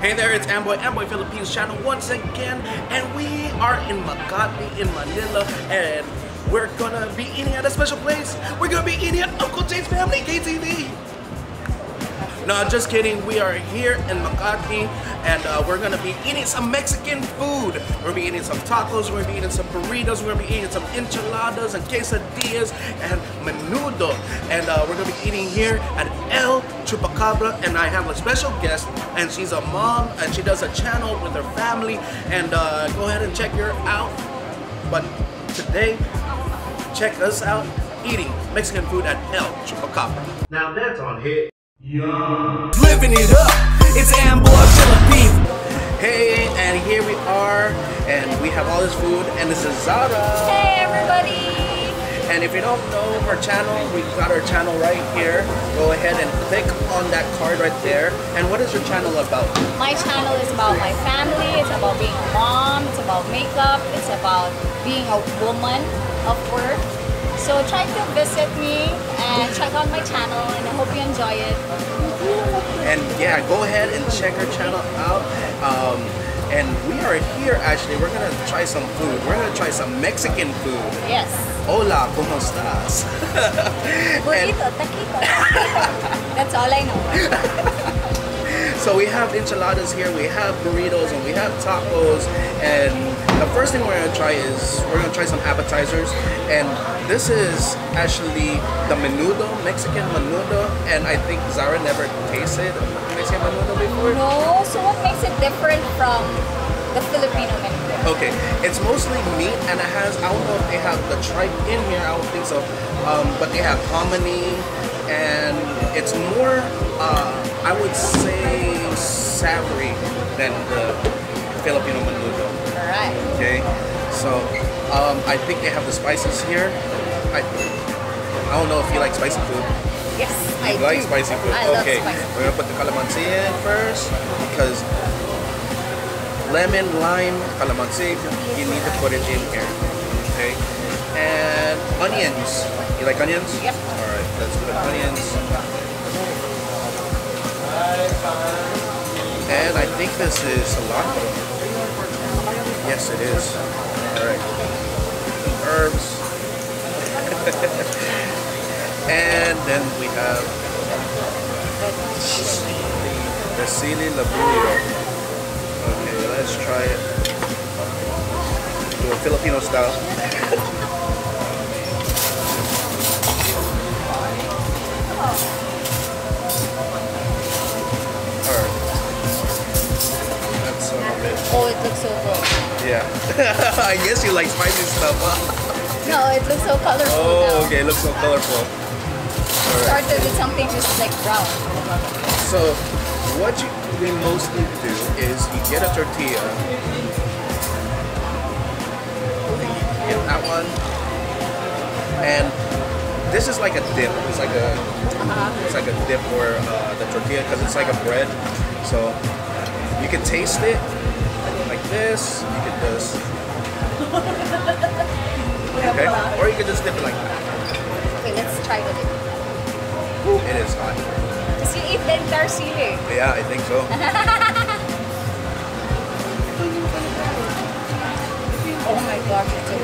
Hey there, it's Amboy Philippines channel once again, and we are in Makati, in Manila, and we're gonna be eating at a special place. We're gonna be eating at Uncle Jake's Family KTV. No, just kidding. We are here in Makati, and we're gonna be eating some Mexican food. We're gonna be eating some tacos, we're gonna be eating some burritos, we're gonna be eating some enchiladas and quesadillas and menudo. And we're gonna be eating here at El Chupacabra, and I have a special guest, and she's a mom, and she does a channel with her family, and go ahead and check her out. But today, check us out eating Mexican food at El Chupacabra. Now that's on hit. Yum. Living it up, it's Amboy Philippines. Hey, and here we are, and we have all this food, and this is Zarah. Hey everybody! And if you don't know our channel, we got our channel right here. Go ahead and click on that card right there. And what is your channel about? My channel is about my family, it's about being a mom, it's about makeup, it's about being a woman of work. So try to visit me and check out my channel, and I hope you enjoy it. And yeah, go ahead and check our channel out. And we are here actually, we're gonna try some food. We're gonna try some Mexican food. Yes. Hola, ¿cómo estás? Burrito, taquito. That's all I know. So we have enchiladas here, we have burritos, and we have tacos. And the first thing we're gonna try is, we're gonna try some appetizers. And this is actually the menudo, Mexican menudo. And I think Zarah never tasted Mexican menudo before. No, so what makes it different from the Filipino menudo? Okay, it's mostly meat, and it has, I don't know if they have the tripe in here, I don't think so. But they have hominy, and it's more, I would say, savory than the Filipino menudo. Alright. Okay, so I think they have the spices here. I don't know if you like spicy food. Yes, I do. Like spicy food? I love Okay, spicy food. we're gonna put the calamansi in first, because lemon, lime, calamansi, you need to put it in here. Okay, and onions. You like onions? Yep. Alright, let's put onions. And I think this is cilantro. Yes, it is. Alright. Herbs. And then we have the sili labuyo. Okay, let's try it. Do a Filipino style. Alright. That's some of it. Oh, it looks so good. Yeah. I guess you like spicy stuff, huh? No, it looks so colorful. Oh, now. okay, it looks so colorful. Alright. Started with something just like brown. So, what we mostly do is you get a tortilla. Get that one. And this is like a dip. It's like a dip for the tortilla, because it's like a bread. So you can taste it like this. You can just okay, or you can just dip it like that. Okay, let's try the dip. It is hot. Because you eat the entire sili. Yeah, I think so. Oh my gosh, it's so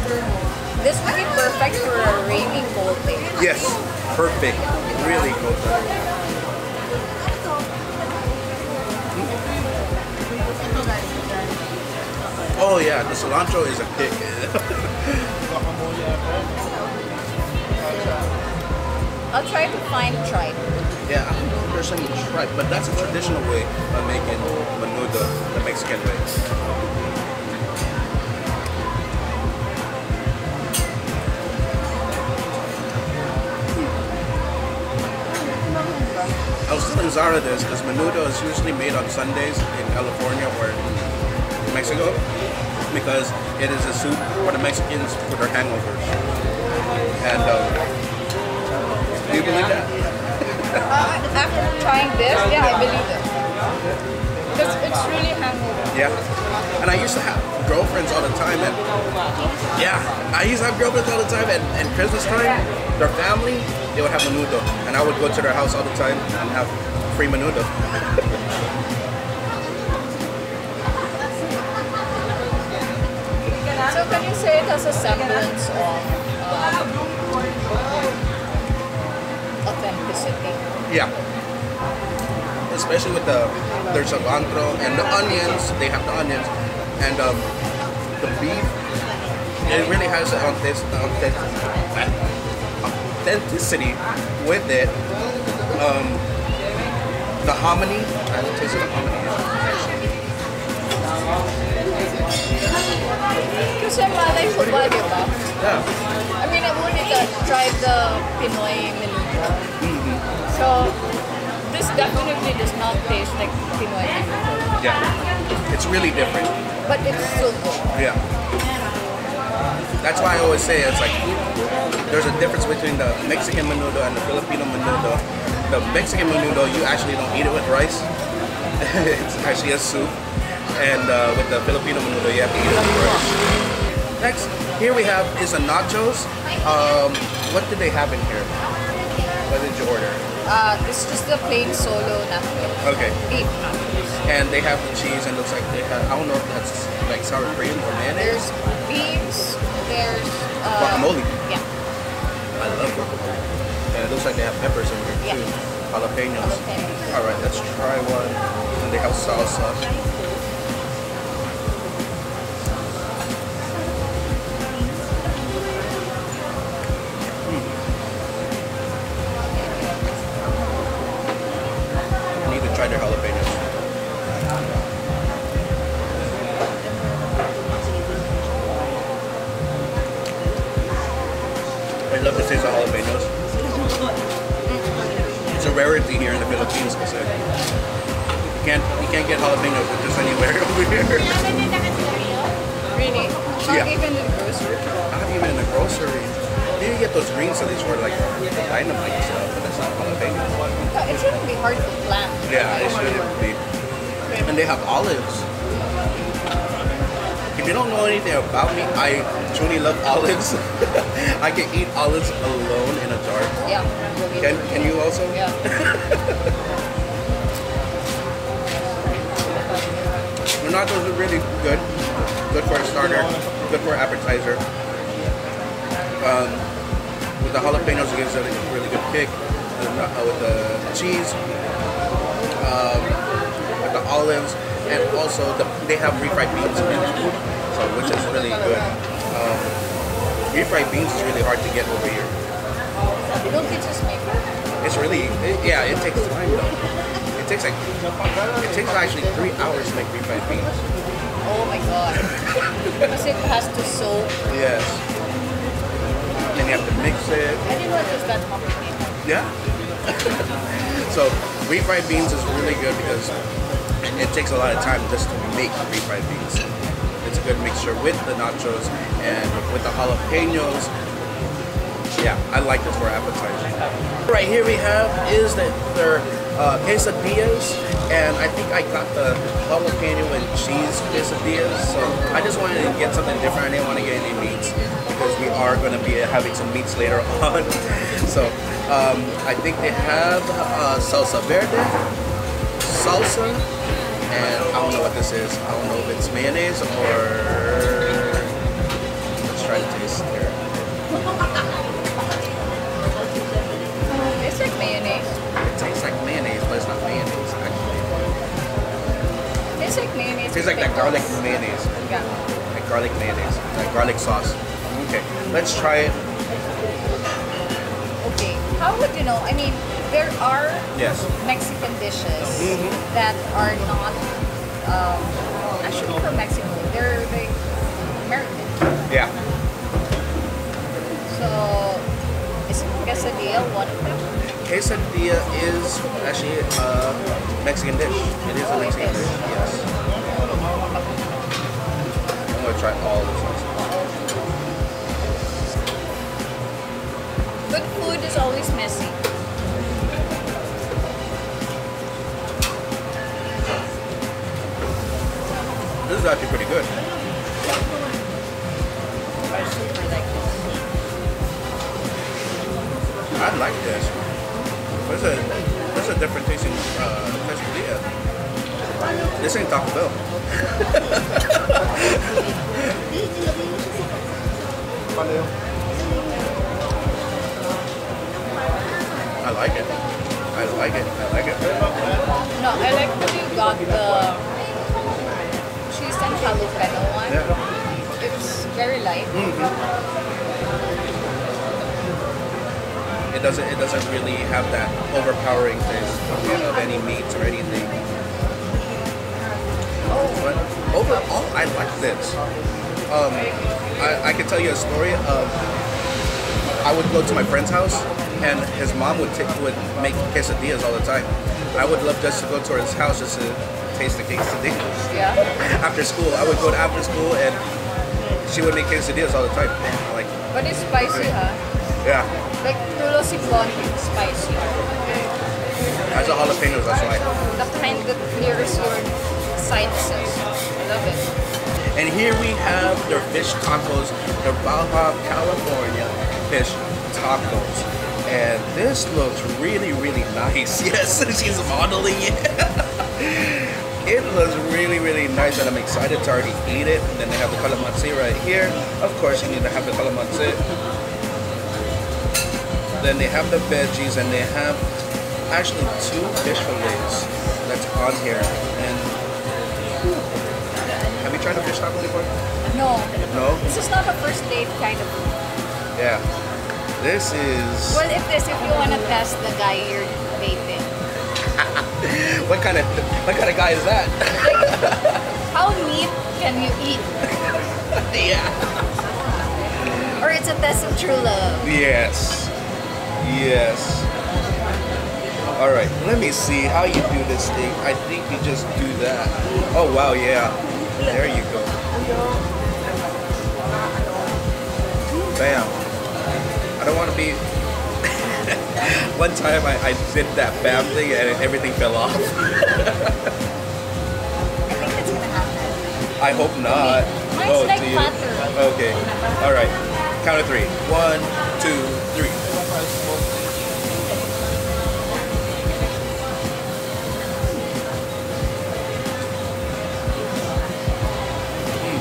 good. This would be perfect for a rainy cold day. Yes, perfect. Really cold. Oh yeah, the cilantro is a kick. I'll try to find tripe. Yeah, I don't know if there's any tripe, but that's a traditional way of making menudo, the Mexican way. I was telling Zarah this because menudo is usually made on Sundays in California or in Mexico, because it is a soup for the Mexicans for their hangovers. And do you believe that? After trying this, yeah, I believe it. Because it's really hangover. Yeah. And I used to have girlfriends all the time, and yeah, I used to have girlfriends all the time, and Christmas time, their family, they would have menudo, and I would go to their house all the time and have free Menudo. So can you say it has a semblance of authenticity? Yeah. Especially with their cilantro and the onions. They have the onions. And the beef, it really has an authenticity with it. The hominy, I haven't tasted the hominy yet. Kasi malay ko ba, di ba? Yeah. I mean, I've only tried the Pinoy Menudo. So, this definitely does not taste like Pinoy Menudo. Yeah. It's really different. But it's so good. Yeah. That's why I always say it's like there's a difference between the Mexican menudo and the Filipino menudo. The Mexican menudo, you actually don't eat it with rice. It's actually a soup. And with the Filipino menudo, you have to eat it with rice. Next, here we have is the nachos. What did they have in here? What did you order? This is just the plain solo nachos. Okay. Beef nachos. And they have the cheese and looks like they have, I don't know if that's like sour cream or mayonnaise. There's beans, there's... Guacamole. Yeah. I love guacamole. And it looks like they have peppers in here too. Yeah. Jalapenos. Jalapenos. Alright, let's try one. And they have salsa. I need to try their jalapenos. I love the taste of jalapenos. It's a rarity here in the Philippines because you can't get jalapenos just anywhere over here. Really? Not Yeah. even in the grocery? Not even in the grocery. You get those green chilies for like dynamite and stuff, but that's not jalapenos. No, it shouldn't be hard to plant. Yeah, it shouldn't be. And they have olives. If you don't know anything about me, I truly love olives. I can eat olives alone in a jar. Yeah. Can you also? Yeah. The nachos are really good. Good for a starter. Good for an appetizer. With the jalapenos, it gives it a really good kick. With the cheese, with the olives, and also they have refried beans in it, so which is really good. Refried beans is really hard to get over here. Don't you just make it? It's really, it takes time though. It takes actually 3 hours to make refried beans. Oh my god. Because it has to soak. Yes. Then you have to mix it. I didn't know it was that complicated. Yeah. So refried beans is really good because it takes a lot of time just to make refried beans. It's a good mixture with the nachos and with the jalapenos. Yeah, I like this for appetizer. Right here we have is their quesadillas, and I think I got the jalapeno and cheese quesadillas. So I just wanted to get something different. I didn't want to get any meats because we are going to be having some meats later on. So I think they have salsa verde, salsa, and I don't know what this is. I don't know if it's mayonnaise or... Let's try to taste here. It's like mayonnaise. It tastes like mayonnaise, but it's not mayonnaise actually. It's like mayonnaise. It tastes like that garlic mayonnaise. Yeah. Like garlic mayonnaise. Like garlic sauce. Okay, let's try it. Okay. How would you know? I mean, there are Yes. Mexican dishes that are not actually from Mexico. They're like American. Yeah. So is quesadilla one of them? Quesadilla is actually a Mexican dish. It is a Mexican dish, yes. I'm going to try all the sauces. Good food is always messy. This is actually pretty good. I super like this. I like this. This is a different tasting quesadilla. This ain't Taco Bell. I like it. I like it. I like it. No, I like that you got the cheese and jalapeno one. Yeah. It's very light. It doesn't really have that overpowering taste of any meats or anything. But overall, I like this. I can tell you a story of I would go to my friend's house and his mom would make quesadillas all the time. I would love just to go to his house just to taste the quesadillas. Yeah. After school, I would go to after school and she would make quesadillas all the time. Like, But it's spicy, huh? yeah. Like tulo sibon, spicy. As a jalapenos, that's why. The kind that clears your sinuses. I love it. And here we have their fish tacos, their Baja California fish tacos. And this looks really, really nice. Yes, she's modeling it. It looks really, really nice and I'm excited to already eat it. And then they have the calamansi right here. Of course, you need to have the calamansi. Then they have the veggies and they have actually 2 fish fillets that's on here. And have you tried a fish taco before? No. No? This is not a first date kind of food. Yeah. This is... Well, it is if you want to test the guy you're dating. what kind of guy is that? How neat can you eat? Yeah. Or it's a test of true love. Yes. Yes. All right. Let me see how you do this thing. I think you just do that. Oh wow, yeah. There you go. Bam. I don't want to be. One time I did that bam thing and everything fell off. I think that's gonna happen. I hope not. Mine's like do you? flatter. Okay. All right. Count of 3. 1, 2, 3.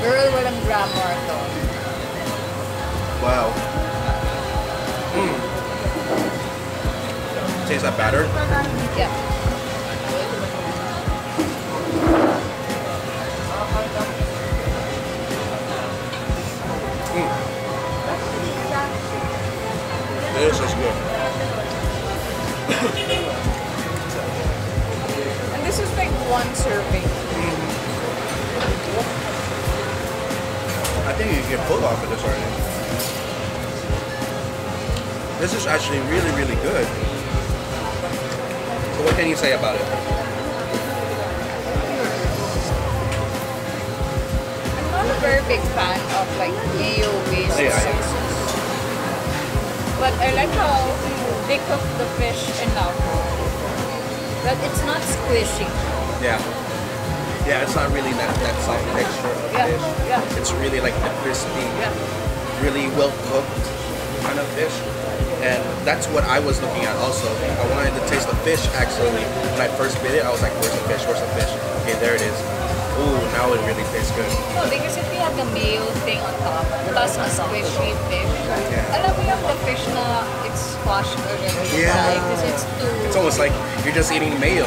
Girl, walang grammar to. Wow. Taste that batter? Yeah. This is good. And this is like 1 serving. I think you can get full off of this already. This is actually really, really good. So what can you say about it? I'm not a very big fan of like mayo-based sauces. But I like how they cook the fish enough that it's not squishy. Yeah. Yeah, it's not really that soft texture of fish. Yeah. It's really like the crispy, Yeah. really well cooked kind of fish. And that's what I was looking at also. I wanted to taste the fish actually. When I first bit it, I was like, where's the fish? Where's the fish? Okay, there it is. Ooh, now it really tastes good. No, because if you have the mayo thing on top, plus a squishy fish, Yeah. alam mo yung the fish na it's squashed already Yeah. inside because it's too... It's almost like you're just eating mayo.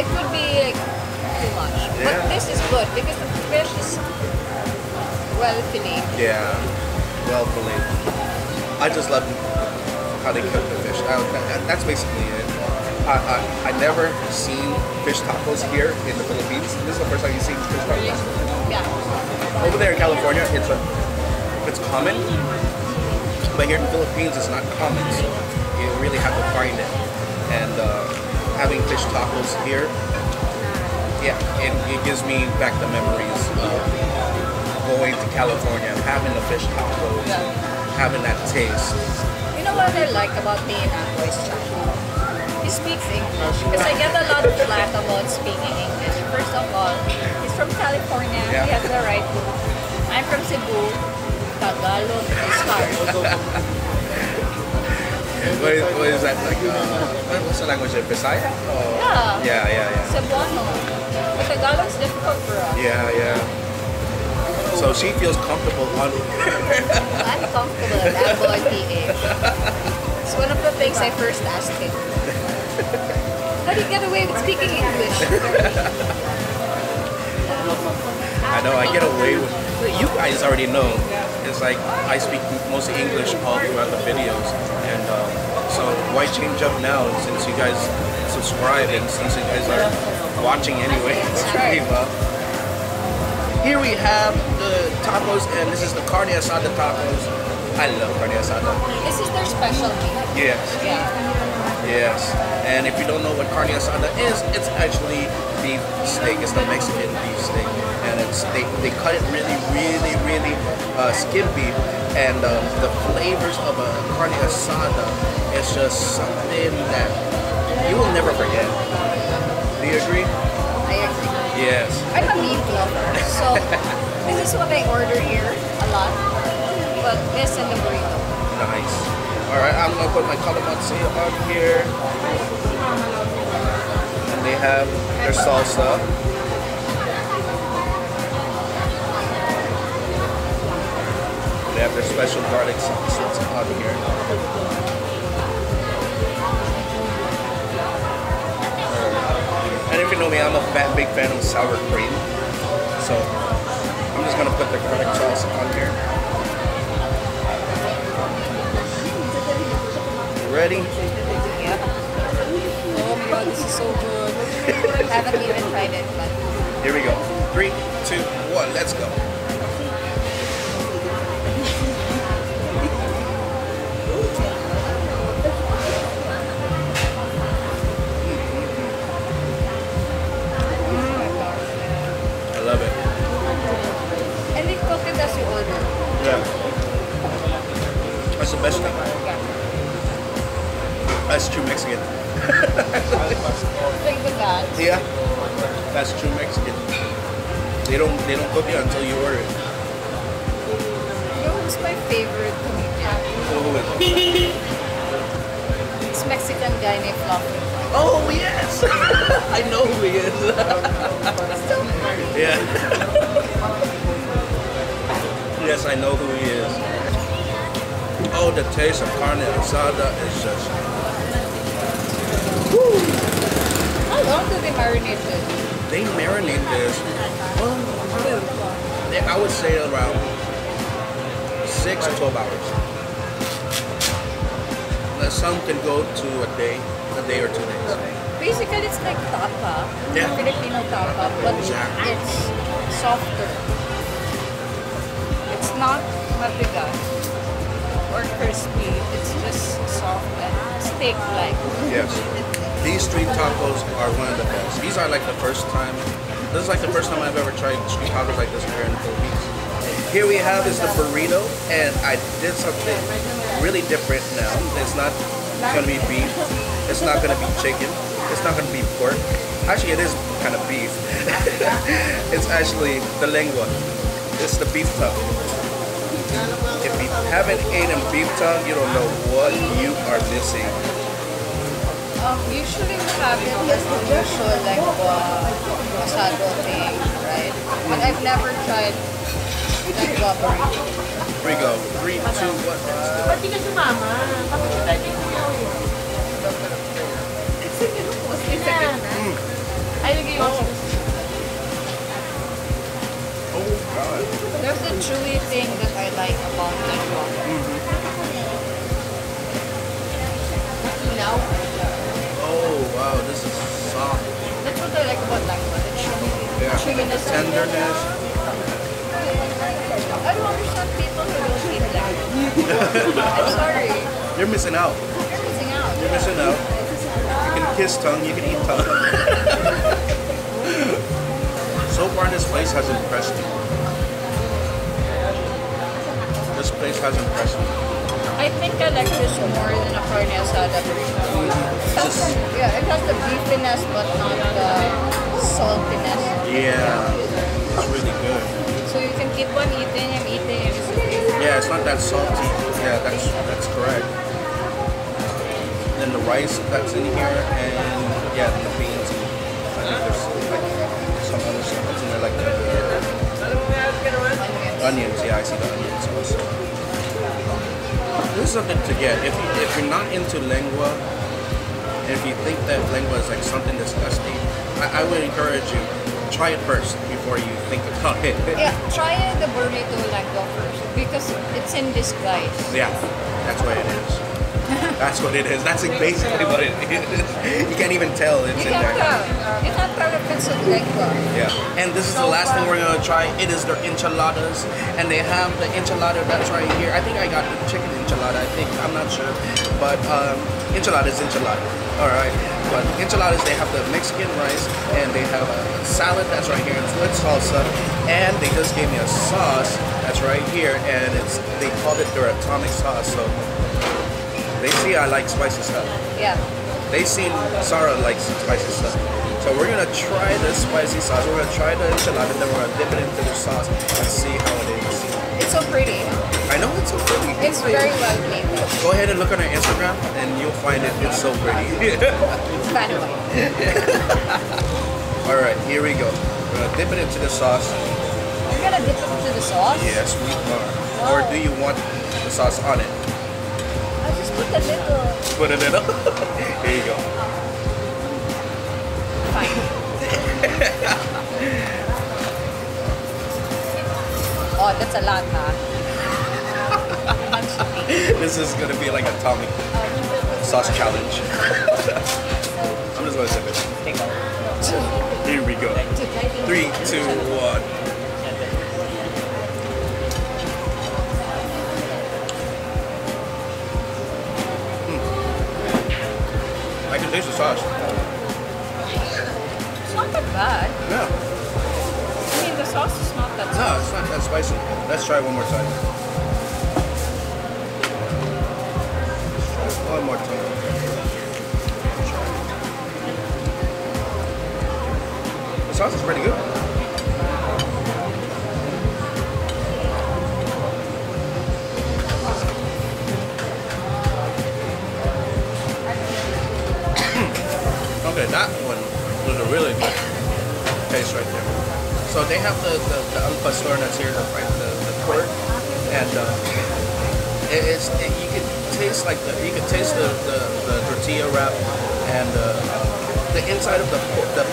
It could be like too much. Yeah. But this is good because the fish is well filleted. Yeah, well filleted. I just love how they cook the fish. That's basically it. I never seen fish tacos here in the Philippines. This is the first time you've seen fish tacos. Yeah. Over there in California, it's common, but here in the Philippines, it's not common. So you really have to find it. And having fish tacos here, yeah, it gives me back the memories of going to California, having the fish tacos, having that taste. You know what I like about being Amboy's channel? He speaks English because I get a lot of flack about speaking English. First of all, he's from California. Yeah. He has the right to. I'm from Cebu. Tagalog is hard. What is that like? What's the language? Bisaya? Oh. Yeah. Yeah. Cebuano. But Tagalog's difficult for us. Yeah. So she feels comfortable on. I'm comfortable at Amboy, PA. It's one of the things I first asked him. How do you get away with speaking English? I know, I get away with. You guys already know. It's like I speak mostly English all throughout the videos, and so why change up now since you guys subscribe and since you guys are watching anyway? Right. Well, here we have the tacos, and this is the Carne Asada tacos. I love Carne Asada. This is their specialty. Yes. Yeah. Yes, and if you don't know what Carne Asada is, it's actually beef steak. It's the Mexican beef steak, and they cut it really skin beef, and the flavors of a Carne Asada is just something that you will never forget. Do you agree? I agree. Yes. I'm a meat lover, so this is what I order here a lot. But this and the burrito. Nice. All right, I'm gonna put my calamansi on here, and they have their salsa. They have their special garlic sauce that's on here. And if you know me, I'm a big fan of sour cream, so I'm just gonna put the garlic sauce on here. Ready? Yep. Oh my god, this is so good. I haven't even tried it, but Here we go. 3, 2, 1, let's go. I love it. and they cook it as you order. Yeah. That's the best thing. That's true Mexican. Think with that. Yeah. That's true Mexican. They don't cook it until you order it. You know who's my favorite comedian? Who is it? It's Mexican guy named Fluffy. Oh yes! I know who he is. So funny. Yeah. Yes, I know who he is. Oh, the taste of Carne Asada is just. Woo! How long do they marinate it? They marinate this. Well, I would say around 6 to 12 hours. Now, some can go to a day or 2 days. Basically, it's like tapa, Yeah. Filipino tapa, but Exactly. it's softer. It's not matigas or crispy. It's just soft and steak-like. Yes. These street tacos are one of the best. These are like the first time. This is like the first time I've ever tried street tacos like this here in the Philippines. Here we have is the burrito, and I did something really different now. It's not gonna be beef. It's not gonna be chicken. It's not gonna be pork. Actually, it is kind of beef. It's actually the lengua. It's the beef tongue. If you haven't eaten beef tongue, you don't know what you are missing. Usually we have it as the usual lengua asado thing, right? But I've never tried lengua burrito. Here we go. 3, 2, 1. Ba't di ka sumama? Bakit siya tayo ikaw? Ay, lagay mo. Oh God. There's the chewy thing that I like about lengua. Now, Oh wow, this is soft. that's what I like about lengua. The chewy, Yeah. chewiness. Tenderness. I don't understand people who don't eat lengua. I'm sorry. You're missing out. You're missing out. You're missing out. You can kiss tongue, you can eat tongue. So far this place has impressed me. This place has impressed me. I think I like this more than a carne asada burrito. Yeah, it has the beefiness but not the saltiness. Yeah. It's really good. So you can keep on eating and eating and it's okay. Yeah, it's not that salty. Yeah, that's correct. rice that's in here, and yeah, the beans. And I think there's like some other stuff that's in there, like the onions. Yeah, I see the onions also. This is something to get if you're not into lengua. If you think that lengua is like something disgusting, I would encourage you, try it first before you think about it. Yeah, try the burrito lengua first because it's in disguise. Yeah, that's what it is. That's what it is. That's basically what it is. You can't even tell it's in there. You can't tell if it's a lengua. Yeah, and this is the last thing we're gonna try. It is their enchiladas, and they have the enchilada that's right here. I think I got the chicken enchilada. I'm not sure, but enchilada is enchilada. All right, but enchiladas, they have the Mexican rice, and they have a salad that's right here. It's with salsa, and they just gave me a sauce that's right here, and they called it their atomic sauce. So they see I like spicy stuff. Yeah. They seen Zarah likes spicy stuff. So we're gonna try this spicy sauce. We're gonna try the enchilada, then we're gonna dip it into the sauce and see how it is. It's so pretty. I know it's so pretty. It's very well made. Go ahead and look on our Instagram, and you'll find it's so pretty. Fanboy. All right, here we go. We're gonna dip it into the sauce. You're gonna dip it into the sauce? Yes, we are. Wow. Or do you want the sauce on it? I just put a little. Put a little. Here you go. Fine. Oh, that's a lot, huh? This is gonna be like a atomic sauce challenge. I'm just gonna sip it. Here we go. 3, 2, 1. I can taste the sauce. It's not that bad. Yeah. I mean, the sauce is not that No, it's not that spicy. Let's try one more time. One more time. The sauce is pretty good. Okay, that one was a really good taste right there. So they have the al pastor that's here, the pork, and you can taste like you can taste the tortilla wrap, and the inside of the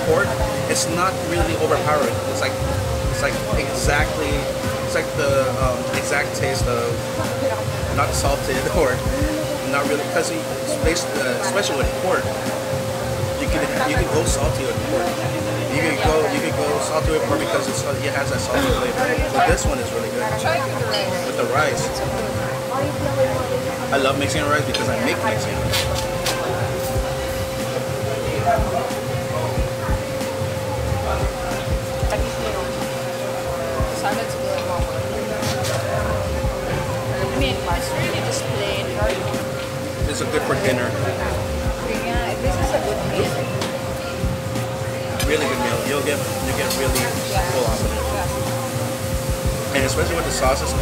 pork. It's not really overpowering. It's like exactly the exact taste of not salted or not really, because especially with pork. You can go salty with pork. You can go salty with pork because it has that salty flavor. But this one is really good. Try with the rice. With the rice. I love Mexican rice because I make Mexican rice. Salad's good. I mean, it's really just plain. It's good for dinner. Yeah, this is a good meal. Really good meal. You get really full off of it. And especially with the sauces,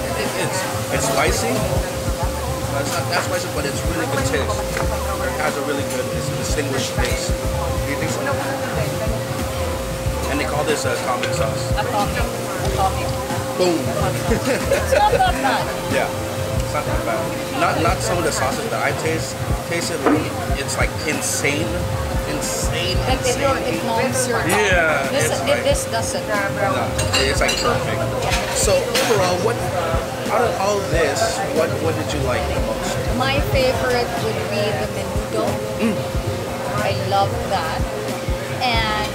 it's spicy. It's not that spicy, but it's really good taste. It has a really good, distinguished taste. Do you think so? And they call this a atomic sauce. Atomic. Boom. It's not that bad. Yeah, it's not that bad. Not some of the sauces that I tasted. It's like insane. Like it numbs your tongue. Yeah, This doesn't. No, it's like perfect. So overall, out of all this, what did you like the most? My favorite would be the menudo. I love that. And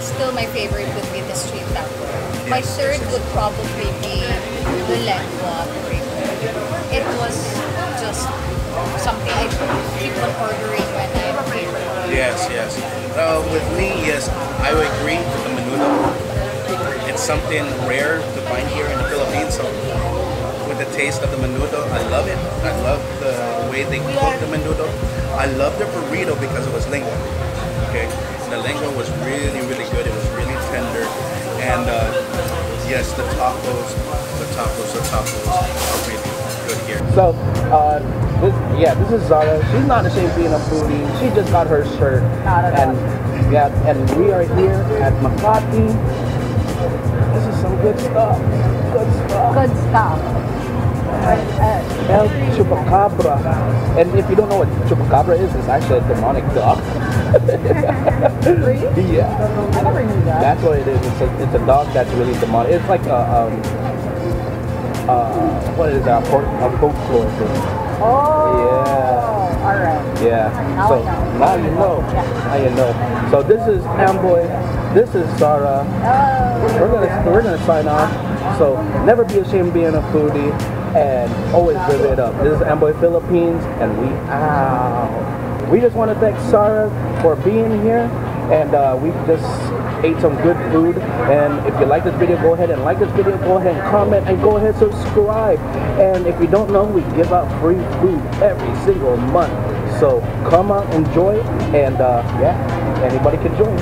still my favorite would be the street taco. My third would probably be the lengua burrito. It was just something I keep on ordering when I'm here. Yes. With me, yes, I would agree with the menudo. It's something rare to find here in the Philippines. So with the taste of the menudo, I love it. I love the way they cook the menudo. I love the burrito because it was lengua. Okay, the lengua was really, really good. It was really tender, and yes, the tacos are really good. good here. So, this is Zarah. She's not ashamed of being a foodie. She just got her shirt. Not at all. And we are here at Makati. This is some good stuff. Good stuff. Good stuff. El Chupacabra. And if you don't know what Chupacabra is, it's actually a demonic dog. Really? Yeah. I never knew that. That's what it is. It's a dog that's really demonic. It's like what is that? A folklore thing. Oh. Yeah. Alright. Yeah. Now So I know. now you know. Yeah. Now you know. So this is Amboy. This is Zarah. We're gonna sign off. So never be ashamed of being a foodie and always live it up. This is Amboy Philippines and we out. We just want to thank Zarah for being here, and we just ate some good food. And if you like this video, go ahead and like this video, go ahead and comment, and go ahead and subscribe. And if you don't know, we give out free food every single month. So come out, enjoy it, and yeah, anybody can join.